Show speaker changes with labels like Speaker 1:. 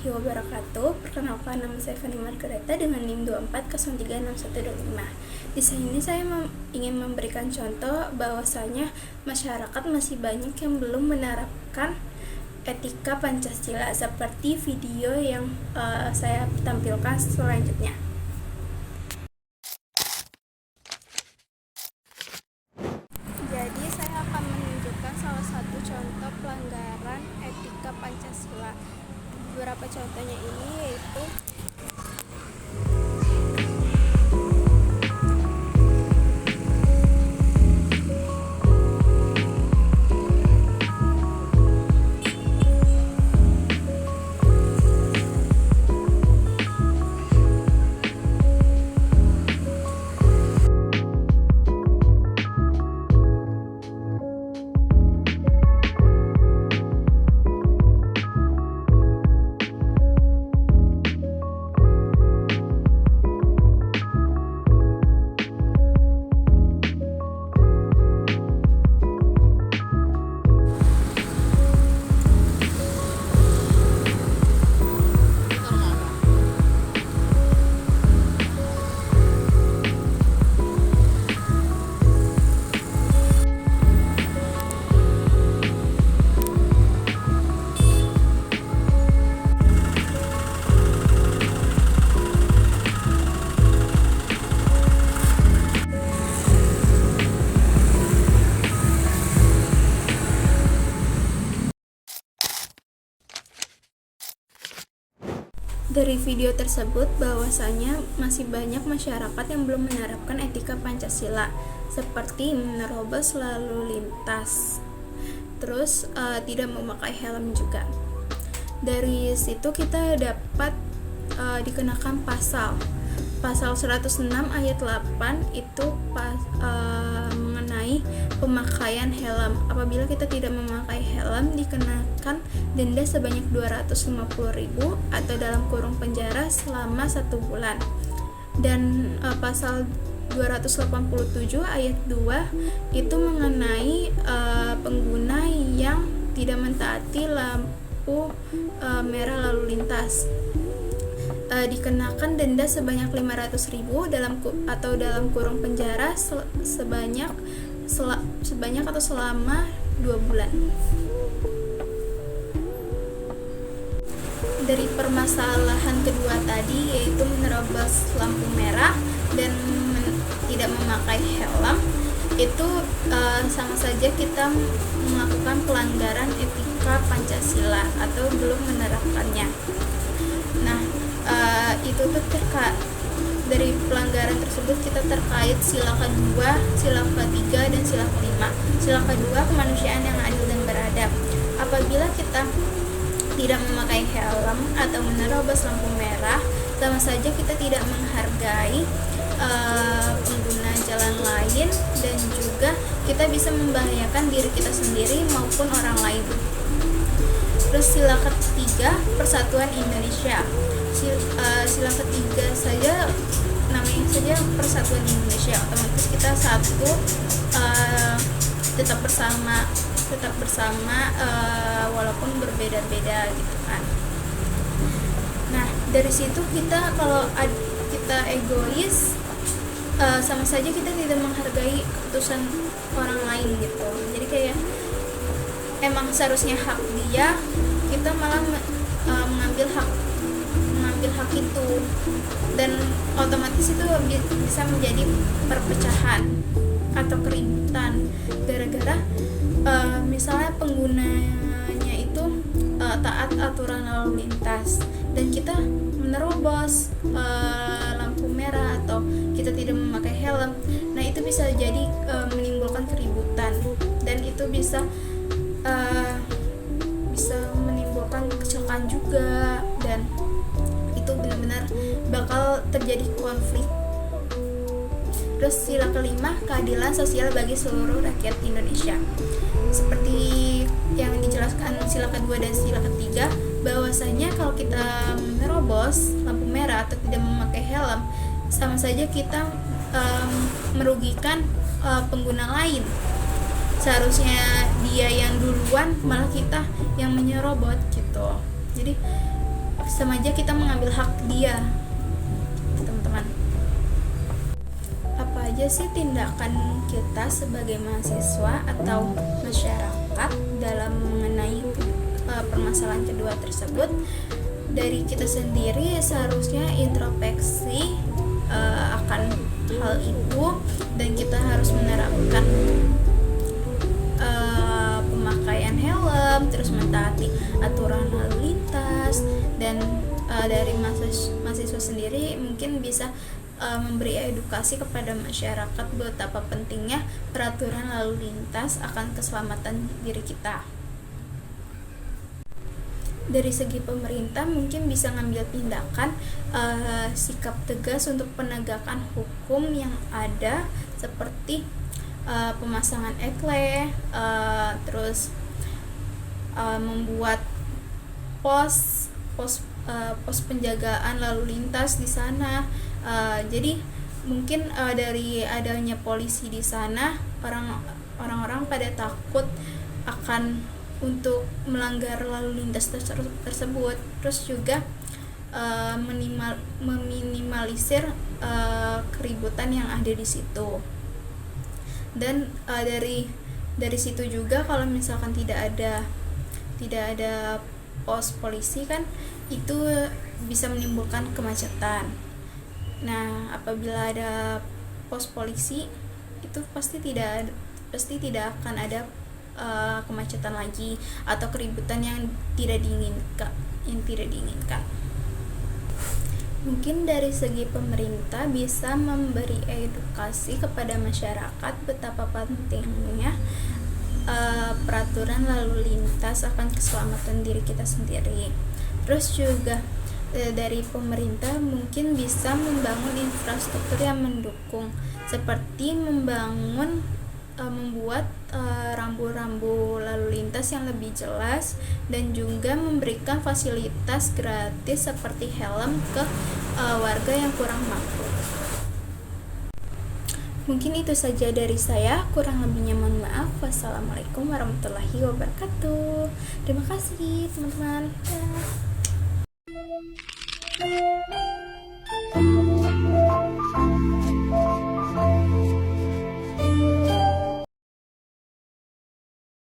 Speaker 1: warahmatullahi wabarakatuh. Perkenalkan, nama saya Fani Margareta dengan NIM 24036125. Di sini saya ingin memberikan contoh bahwasanya masyarakat masih banyak yang belum menerapkan etika Pancasila seperti video yang saya tampilkan selanjutnya. Jadi saya akan menunjukkan salah satu contoh pelanggaran etika Pancasila. Beberapa contohnya ini yaitu dari video tersebut bahwasanya masih banyak masyarakat yang belum menerapkan etika Pancasila seperti menerobos lalu lintas, terus tidak memakai helm juga. Dari situ kita dapat dikenakan pasal 106 ayat 8 itu mengenai pemakaian helm. Apabila kita tidak memakai helm dikenakan denda sebanyak 250.000 atau dalam kurung penjara selama 1 bulan. Dan pasal 287 ayat 2 itu mengenai pengguna yang tidak mentaati lampu merah lalu lintas, dikenakan denda sebanyak 500.000 atau dalam kurung penjara sebanyak atau selama 2 bulan. Dari permasalahan kedua tadi, yaitu menerobos lampu merah dan tidak memakai helm, itu sama saja kita melakukan pelanggaran etika Pancasila atau belum menerapkannya. Nah, itu tuh dari pelanggaran tersebut kita terkait sila kedua, sila ketiga, dan sila kelima. Sila kedua, kemanusiaan yang adil dan beradab. Apabila kita tidak memakai helm atau menerobos lampu merah, sama saja kita tidak menghargai pengguna jalan lain, dan juga kita bisa membahayakan diri kita sendiri maupun orang lain. Terus sila ketiga, persatuan Indonesia. Sila ketiga saja, namanya saja persatuan Indonesia, otomatis kita satu, tetap bersama walaupun berbeda-beda gitu kan. Nah, dari situ kita kalau kita egois, sama saja kita tidak menghargai keputusan orang lain gitu. Jadi kayak emang seharusnya hak dia, kita malah mengambil hak itu, dan otomatis itu bisa menjadi perpecahan atau keributan gara-gara misalnya penggunanya itu taat aturan lalu lintas dan kita menerobos lampu merah atau kita tidak memakai helm. Nah, itu bisa jadi menimbulkan keributan, dan itu bisa menimbulkan kecelakaan juga, dan itu benar-benar bakal terjadi konflik. Terus sila kelima, keadilan sosial bagi seluruh rakyat Indonesia. Seperti yang dijelaskan sila kedua dan sila ketiga, bahwasanya kalau kita menerobos lampu merah atau tidak memakai helm, sama saja kita merugikan pengguna lain. Seharusnya dia yang duluan, malah kita yang menyerobot gitu. Jadi sama aja kita mengambil hak dia, teman-teman. Apa aja sih tindakan kita sebagai mahasiswa atau masyarakat dalam mengenai permasalahan kedua tersebut? Dari kita sendiri seharusnya introspeksi akan hal itu, dan kita harus menerapkan pemakaian helm, terus mentaati aturan lalu lintas, dan dari mahasiswa sendiri mungkin bisa memberi edukasi kepada masyarakat betapa pentingnya peraturan lalu lintas akan keselamatan diri kita. Dari segi pemerintah mungkin bisa ngambil tindakan sikap tegas untuk penegakan hukum yang ada, seperti pemasangan etle, terus membuat pos penjagaan lalu lintas di sana. Jadi mungkin dari adanya polisi di sana, orang-orang pada takut akan untuk melanggar lalu lintas tersebut. Terus juga meminimalisir keributan yang ada di situ. Dan dari situ juga kalau misalkan tidak ada pos polisi kan, itu bisa menimbulkan kemacetan. Nah, apabila ada pos polisi, itu pasti tidak akan ada kemacetan lagi atau keributan yang tidak diinginkan. Mungkin dari segi pemerintah bisa memberi edukasi kepada masyarakat betapa pentingnya peraturan lalu lintas akan keselamatan diri kita sendiri. Terus juga dari pemerintah mungkin bisa membangun infrastruktur yang mendukung, seperti membuat rambu-rambu lalu lintas yang lebih jelas, dan juga memberikan fasilitas gratis seperti helm ke warga yang kurang mampu. Mungkin itu saja dari saya, kurang lebihnya mohon maaf. Wassalamualaikum warahmatullahi wabarakatuh. Terima kasih teman-teman.